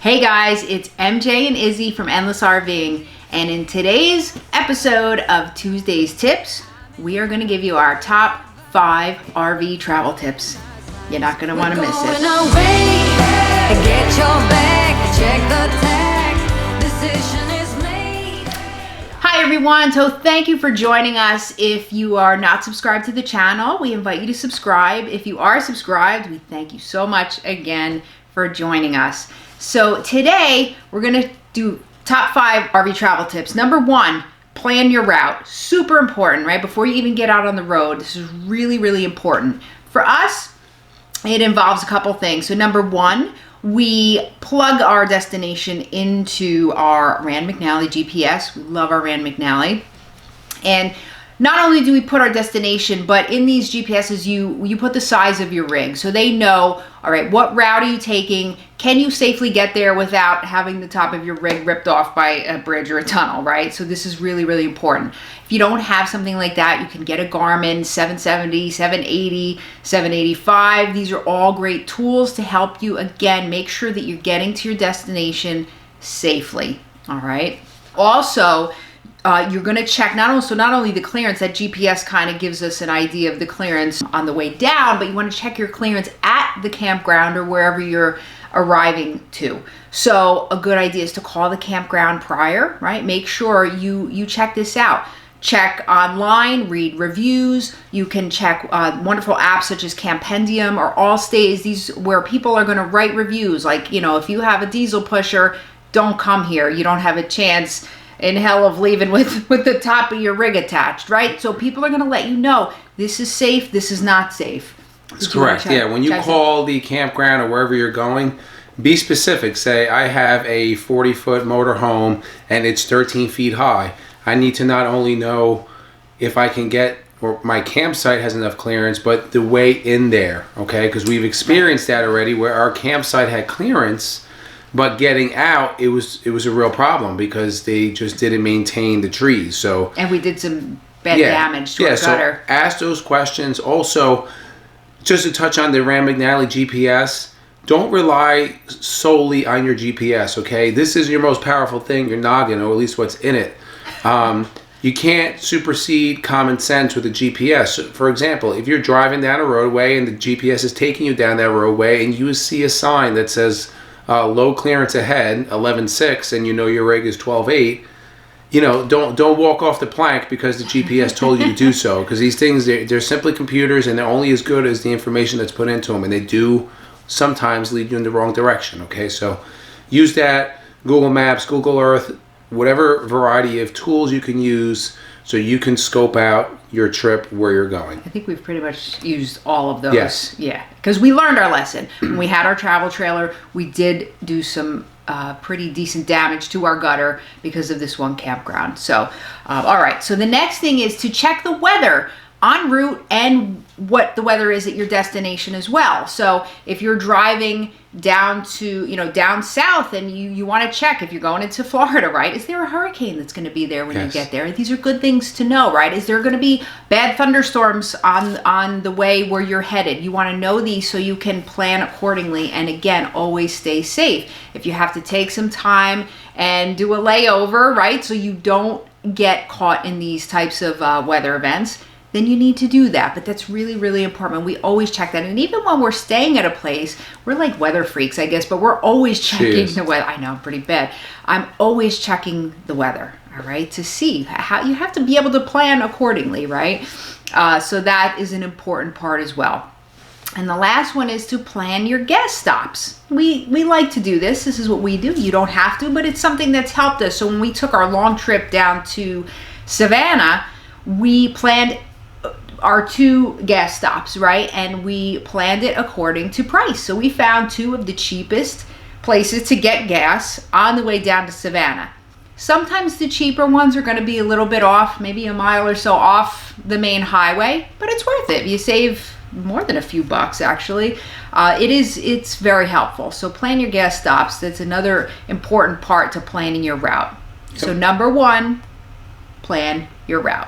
Hey guys, it's MJ and Izzy from Endless RVing, and in today's episode of Tuesday's Tips, we are going to give you our top 5 RV travel tips. You're not going to want to miss it. Get your bag, check the tag. Decision is made. Hi everyone, so thank you for joining us. If you are not subscribed to the channel, we invite you to subscribe. If you are subscribed, we thank you so much again for joining us. So today we're going to do top 5 RV travel tips. Number 1, plan your route. Super important, right? Before you even get out on the road, this is really, really important. For us, it involves a couple things. So number 1, we plug our destination into our Rand McNally GPS. We love our Rand McNally. And not only do we put our destination, but in these GPSs, you put the size of your rig. So they know, all right, what route are you taking? Can you safely get there without having the top of your rig ripped off by a bridge or a tunnel, right? So this is really, really important. If you don't have something like that, you can get a Garmin 770, 780, 785. These are all great tools to help you, again, make sure that you're getting to your destination safely, all right? Also, you're going to check not only the clearance. That GPS kind of gives us an idea of the clearance on the way down, but you want to check your clearance at the campground or wherever you're arriving to. So a good idea is to call the campground prior, right? Make sure you check this out. Check online, read reviews. You can check wonderful apps such as Campendium or Allstays. These where people are going to write reviews. Like, you know, if you have a diesel pusher, don't come here. You don't have a chance in hell of leaving with the top of your rig attached, right? So people are going to let you know this is safe, this is not safe. That's correct. Yeah, when you call the campground or wherever you're going, be specific. Say, I have a 40-foot motorhome and it's 13 feet high. I need to not only know if I can get, or my campsite has enough clearance, but the way in there, okay? Because we've experienced that already where our campsite had clearance, but getting out, it was a real problem because they just didn't maintain the trees. So and we did some bad damage to our gutter. So ask those questions. Also, just to touch on the Rand McNally GPS, don't rely solely on your GPS, okay? This is your most powerful thing, your noggin, or at least what's in it. You can't supersede common sense with a GPS. So, for example, if you're driving down a roadway and the GPS is taking you down that roadway and you see a sign that says low clearance ahead, 11.6, and you know your rig is 12.8, you know, don't walk off the plank because the GPS told you to do so. Because these things, they're simply computers, and they're only as good as the information that's put into them, and they do sometimes lead you in the wrong direction. Okay, so use that, Google Maps, Google Earth, whatever variety of tools you can use so you can scope out your trip where you're going. I think we've pretty much used all of those. Yes. Yeah, because we learned our lesson. When we had our travel trailer, we did do some pretty decent damage to our gutter because of this one campground. So, all right. So the next thing is to check the weather en route and what the weather is at your destination as well. So if you're driving down to, down south, and you want to check if you're going into Florida, right? Is there a hurricane that's going to be there when you get there? These are good things to know, right? Is there going to be bad thunderstorms on the way where you're headed? You want to know these so you can plan accordingly. And again, always stay safe. If you have to take some time and do a layover, right? So you don't get caught in these types of weather events, then you need to do that. But that's really, really important. We always check that. And even when we're staying at a place, we're like weather freaks, I guess, but we're always checking the weather. I know, I'm pretty bad. I'm always checking the weather, all right, to see how you have to be able to plan accordingly, right? So that is an important part as well. And the last one is to plan your guest stops. We like to do this. This is what we do. You don't have to, but it's something that's helped us. So when we took our long trip down to Savannah, we planned our 2 gas stops, right? And we planned it according to price. So we found 2 of the cheapest places to get gas on the way down to Savannah. Sometimes the cheaper ones are going to be a little bit off, maybe a mile or so off the main highway, but it's worth it. You save more than a few bucks, actually. It's very helpful. So plan your gas stops. That's another important part to planning your route. So number 1, plan your route.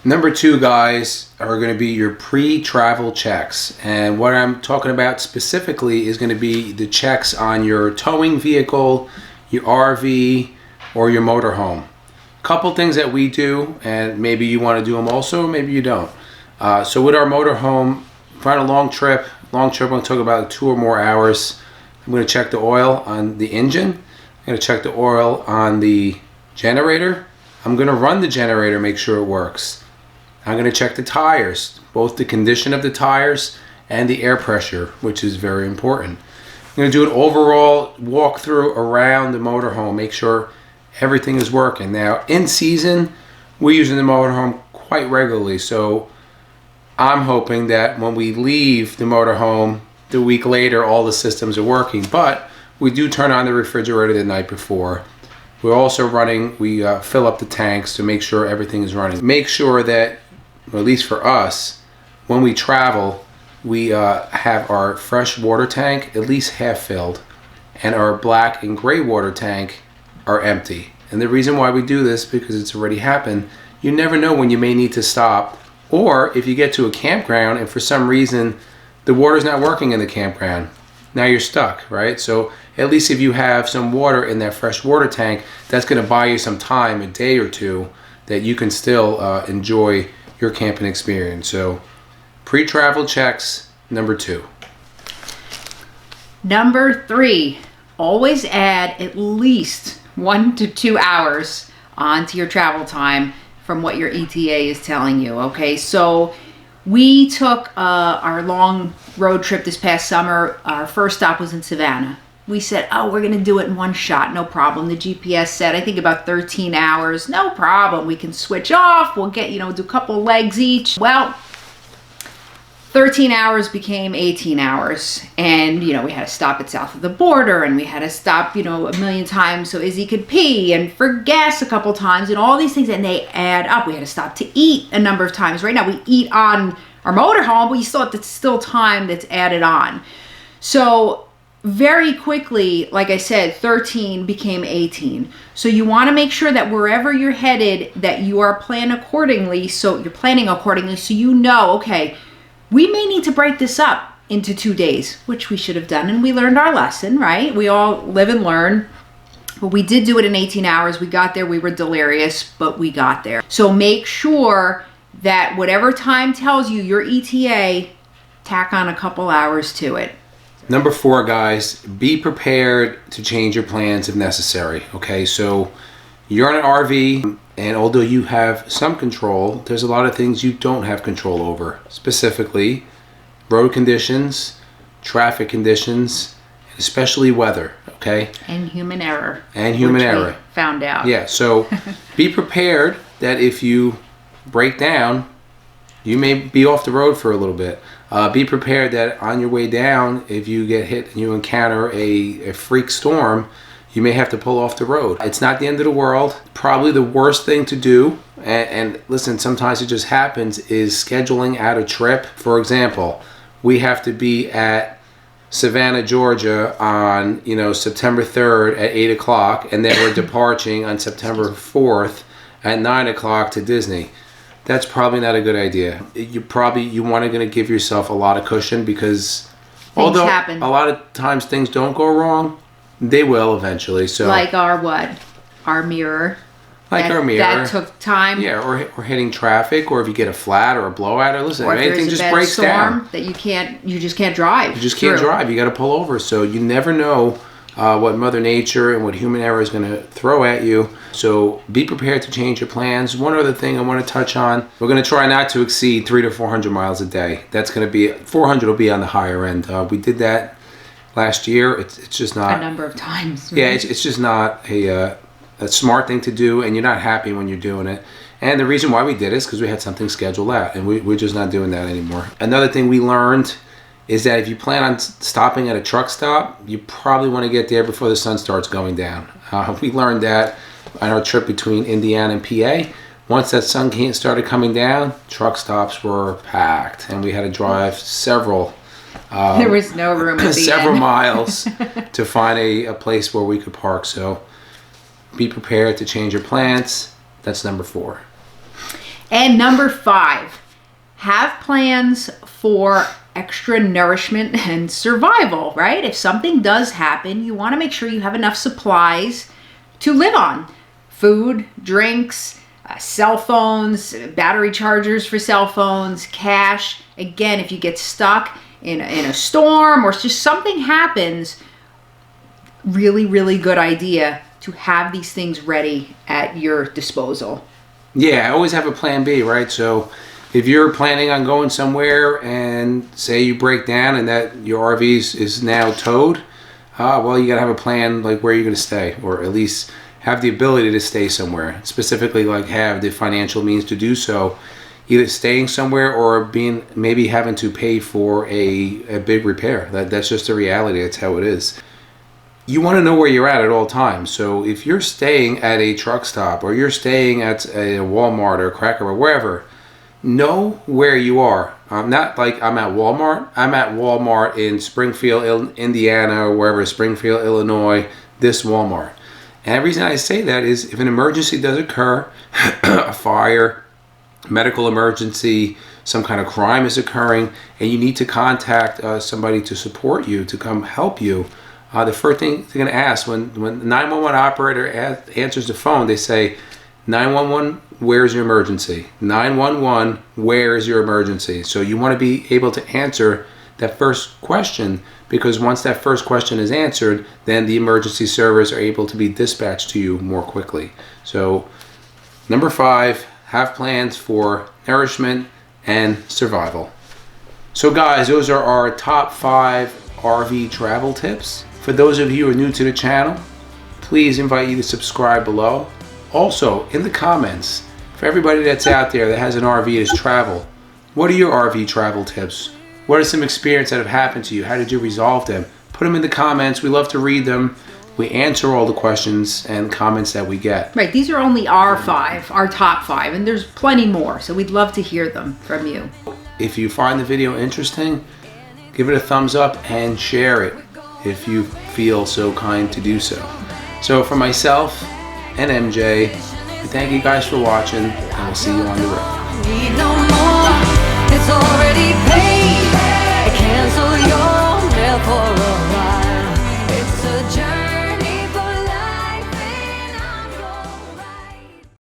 Number 2, guys, are going to be your pre-travel checks. And what I'm talking about specifically is going to be the checks on your towing vehicle, your RV, or your motorhome. Couple things that we do, and maybe you want to do them also, maybe you don't. So with our motorhome, find a long trip, I'm going to talk about 2 or more hours. I'm going to check the oil on the engine. I'm going to check the oil on the generator. I'm going to run the generator, make sure it works. I'm going to check the tires, both the condition of the tires and the air pressure, which is very important. I'm going to do an overall walkthrough around the motorhome, make sure everything is working. Now, in season, we're using the motorhome quite regularly, so I'm hoping that when we leave the motorhome the week later, all the systems are working. But we do turn on the refrigerator the night before. We're also running, we fill up the tanks to make sure everything is running. Make sure that, or at least for us, when we travel, we have our fresh water tank at least half filled, and our black and gray water tank are empty. And the reason why we do this, because it's already happened, you never know when you may need to stop, or if you get to a campground and for some reason the water's not working in the campground, now you're stuck, right? So at least if you have some water in that fresh water tank, that's going to buy you some time, a day or two, that you can still enjoy your camping experience. So pre-travel checks, number 2. Number 3, always add at least 1 to 2 hours onto your travel time from what your ETA is telling you. Okay, so we took our long road trip this past summer. Our first stop was in Savannah. We said, oh, we're going to do it in one shot, no problem. The GPS said, I think about 13 hours, no problem. We can switch off. We'll get, do a couple legs each. Well, 13 hours became 18 hours. And, we had to stop at south of the border, and we had to stop, a million times so Izzy could pee, and for gas a couple times, and all these things, and they add up. We had to stop to eat a number of times. Right now we eat on our motorhome, but you still have to, still time that's added on. So very quickly, like I said, 13 became 18. So you want to make sure that wherever you're headed, that you are planning accordingly. So you're planning accordingly. So okay, we may need to break this up into 2 days, which we should have done. And we learned our lesson, right? We all live and learn. But we did do it in 18 hours. We got there. We were delirious, but we got there. So make sure that whatever time tells you your ETA, tack on a couple hours to it. Number 4, guys, be prepared to change your plans if necessary. Okay, so you're on an RV, and although you have some control, there's a lot of things you don't have control over. Specifically, road conditions, traffic conditions, and especially weather. Okay? And human error. And human error. We found out. Yeah, so be prepared that if you break down, you may be off the road for a little bit. Be prepared that on your way down, if you get hit and you encounter a freak storm, you may have to pull off the road. It's not the end of the world. Probably the worst thing to do, and listen, sometimes it just happens, is scheduling out a trip. For example, we have to be at Savannah, Georgia on September 3rd at 8 o'clock, and then we're departing on September 4th at 9 o'clock to Disney. That's probably not a good idea. You want to give yourself a lot of cushion, because although happen. A lot of times things don't go wrong, they will eventually. So like our mirror. Our mirror. That took time. Yeah, or hitting traffic, or if you get a flat or a blowout, or listen, or if anything just breaks down. That you just can't drive. You just can't drive. You got to pull over. So you never know what Mother Nature and what human error is going to throw at you. So be prepared to change your plans. One other thing I want to touch on, we're going to try not to exceed 300 to 400 miles a day. That's going to be, 400 will be on the higher end. We did that last year. It's just not. A number of times. Yeah, it's just not a smart thing to do, and you're not happy when you're doing it. And the reason why we did it is because we had something scheduled out, and we're just not doing that anymore. Another thing we learned is that if you plan on stopping at a truck stop, you probably want to get there before the sun starts going down. We learned that on our trip between Indiana and PA. Once that sun started coming down, truck stops were packed, and we had to drive several there was no room at the several end. miles to find a place where we could park. So be prepared to change your plans. That's number 4. And number 5, have plans for extra nourishment and survival, right? If something does happen, you want to make sure you have enough supplies to live on. Food, drinks, cell phones, battery chargers for cell phones, cash. Again, if you get stuck in a storm or just something happens, really, really good idea to have these things ready at your disposal. Yeah, I always have a plan B, right? So if you're planning on going somewhere and say you break down and that your RV is now towed, well, you gotta have a plan like where you're gonna stay, or at least have the ability to stay somewhere. Specifically, like have the financial means to do so, either staying somewhere or maybe having to pay for a big repair. That's just the reality. That's how it is. You want to know where you're at all times. So if you're staying at a truck stop or you're staying at a Walmart or a Cracker or wherever, know where you are. Not like I'm at Walmart. I'm at Walmart in Springfield, Indiana, or wherever, Springfield, Illinois, this Walmart. And the reason I say that is if an emergency does occur, a fire, medical emergency, some kind of crime is occurring, and you need to contact somebody to support you, to come help you, the first thing they're going to ask when the 911 operator answers the phone, they say, 911, where's your emergency? 911, where is your emergency? So you want to be able to answer that first question, because once that first question is answered, then the emergency service are able to be dispatched to you more quickly. So number 5, have plans for nourishment and survival. So guys, those are our top 5 RV travel tips. For those of you who are new to the channel, please invite you to subscribe below. Also, in the comments, for everybody that's out there that has an RV as travel, what are your RV travel tips? What are some experiences that have happened to you? How did you resolve them? Put them in the comments. We love to read them. We answer all the questions and comments that we get. Right, these are only our top 5, and there's plenty more, so we'd love to hear them from you. If you find the video interesting, give it a thumbs up and share it if you feel so kind to do so. So for myself and MJ, we thank you guys for watching, and we'll see you on the road.